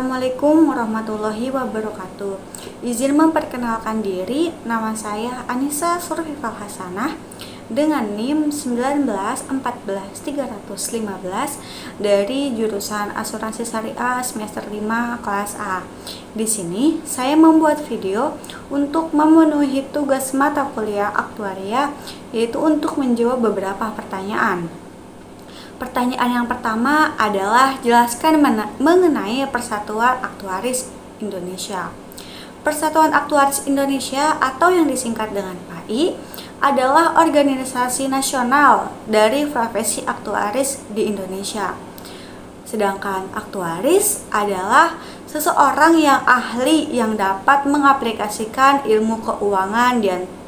Assalamualaikum warahmatullahi wabarakatuh. Izin memperkenalkan diri, nama saya Anissa Surfifal Hasanah dengan NIM 1914315 dari jurusan Asuransi Syariah semester 5 kelas A. Di sini saya membuat video untuk memenuhi tugas mata kuliah aktuaria, yaitu untuk menjawab beberapa pertanyaan. Pertanyaan yang pertama adalah jelaskan mengenai Persatuan Aktuaris Indonesia. Persatuan Aktuaris Indonesia atau yang disingkat dengan PAI adalah organisasi nasional dari profesi aktuaris di Indonesia. Sedangkan aktuaris adalah seseorang yang ahli yang dapat mengaplikasikan ilmu keuangan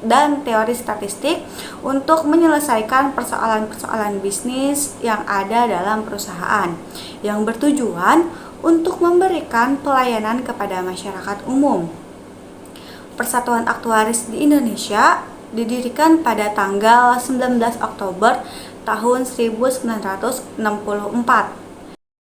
dan teori statistik untuk menyelesaikan persoalan-persoalan bisnis yang ada dalam perusahaan yang bertujuan untuk memberikan pelayanan kepada masyarakat umum. Persatuan Aktuaris di Indonesia didirikan pada tanggal 19 Oktober tahun 1964.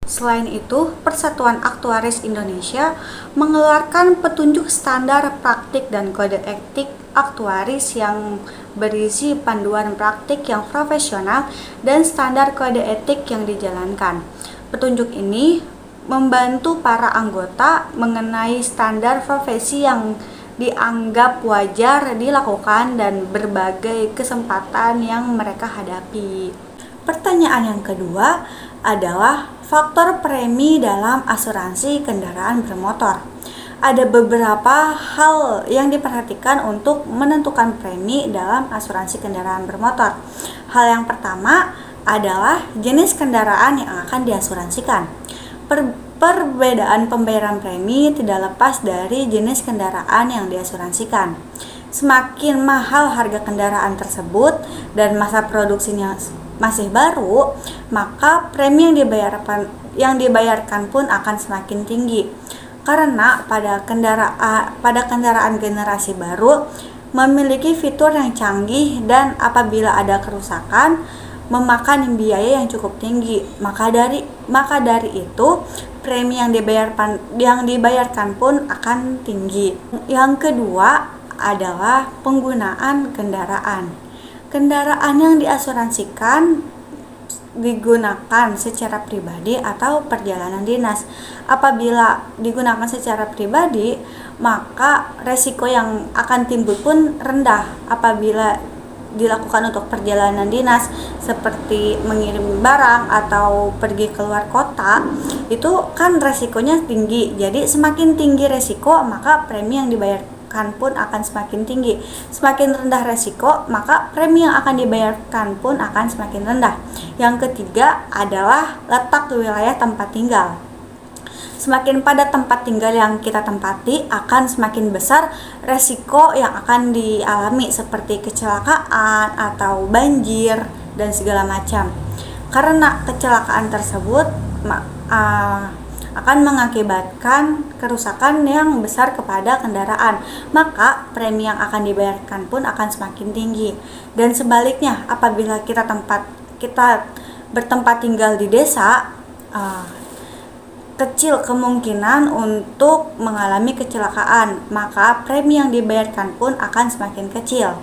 Selain itu, Persatuan Aktuaris Indonesia mengeluarkan petunjuk standar praktik dan kode etik aktuaris yang berisi panduan praktik yang profesional dan standar kode etik yang dijalankan. Petunjuk ini membantu para anggota mengenai standar profesi yang dianggap wajar dilakukan dan berbagai kesempatan yang mereka hadapi. Pertanyaan yang kedua adalah faktor premi dalam asuransi kendaraan bermotor. Ada beberapa hal yang diperhatikan untuk menentukan premi dalam asuransi kendaraan bermotor. Hal yang pertama adalah jenis kendaraan yang akan diasuransikan. Perbedaan pembayaran premi tidak lepas dari jenis kendaraan yang diasuransikan. Semakin mahal harga kendaraan tersebut dan masa produksinya masih baru, maka premi yang dibayarkan pun akan semakin tinggi. Karena pada kendaraan generasi baru memiliki fitur yang canggih dan apabila ada kerusakan memakan biaya yang cukup tinggi. Maka dari itu premi yang dibayarkan pun akan tinggi. Yang kedua adalah penggunaan kendaraan. Kendaraan yang diasuransikan digunakan secara pribadi atau perjalanan dinas. Apabila digunakan secara pribadi, maka resiko yang akan timbul pun rendah. Apabila dilakukan untuk perjalanan dinas seperti mengirim barang atau pergi keluar kota, itu kan resikonya tinggi. Jadi semakin tinggi resiko, maka premi yang dibayarkan pun akan semakin tinggi. Semakin rendah resiko, maka premi yang akan dibayarkan pun akan semakin rendah. Yang ketiga adalah letak wilayah tempat tinggal. Semakin padat tempat tinggal yang kita tempati, akan semakin besar resiko yang akan dialami seperti kecelakaan atau banjir dan segala macam. Karena kecelakaan tersebut akan mengakibatkan kerusakan yang besar kepada kendaraan, maka premi yang akan dibayarkan pun akan semakin tinggi. Dan sebaliknya, apabila kita bertempat tinggal di desa, kecil kemungkinan untuk mengalami kecelakaan, maka premi yang dibayarkan pun akan semakin kecil.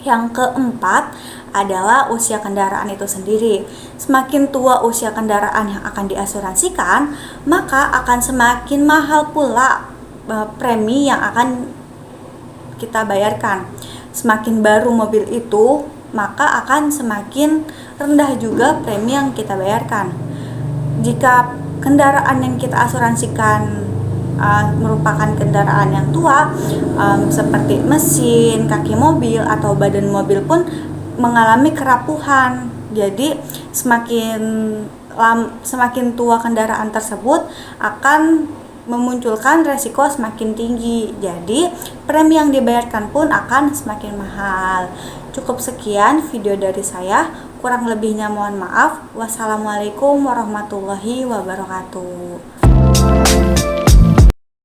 Yang keempat adalah usia kendaraan itu sendiri. Semakin tua usia kendaraan yang akan diasuransikan, maka akan semakin mahal pula premi yang akan kita bayarkan. Semakin baru mobil itu, maka akan semakin rendah juga premi yang kita bayarkan. Jika kendaraan yang kita asuransikan merupakan kendaraan yang tua, seperti mesin, kaki mobil, atau badan mobil pun mengalami kerapuhan. Jadi semakin tua kendaraan tersebut akan memunculkan resiko semakin tinggi. Jadi premi yang dibayarkan pun akan semakin mahal. Cukup sekian video dari saya. Kurang lebihnya mohon maaf. Wassalamualaikum warahmatullahi wabarakatuh.